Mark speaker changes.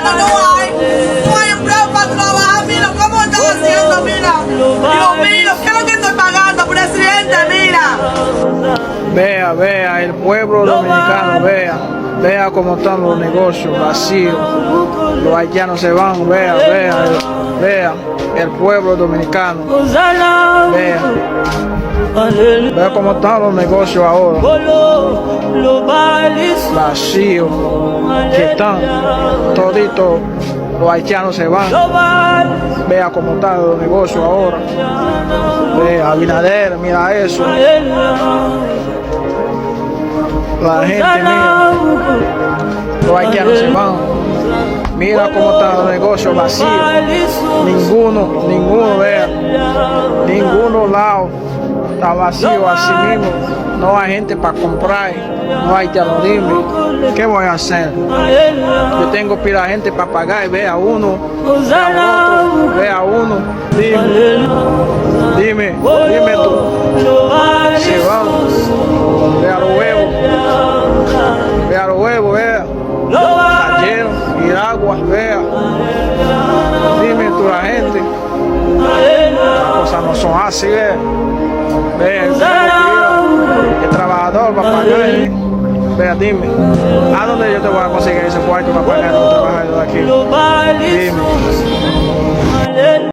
Speaker 1: hermano, no hay empleo para trabajar, mira, ¿cómo están haciendo? Mira, Dios mío, ¿qué es lo que estoy pagando, presidente? Mira.
Speaker 2: Vea, el pueblo dominicano, vea cómo están los negocios vacíos, los haitianos se van, vea, el pueblo dominicano, vea cómo están los negocios ahora, vacíos, que están toditos, los haitianos se van, vea cómo están los negocios ahora, vea, Abinader, mira eso. La gente, mira, los haitianos se van. Mira cómo están los negocios vacíos. Ninguno, vea. Ninguno lado está vacío así mismo. No hay gente para comprar. No hay haitianos, dime, ¿qué voy a hacer? Yo tengo pila de gente para pagar y vea uno, vea uno. Dime tú. Se van. Vea los huevos. Vea los huevos, vea. Taller, Iragua, vea. Dime tú la gente. Las cosas no son así, vea. Vea, el trabajador va a pagar. Vea, dime. ¿A dónde yo te voy a conseguir ese cuarto para pagar un trabajador aquí? Dime.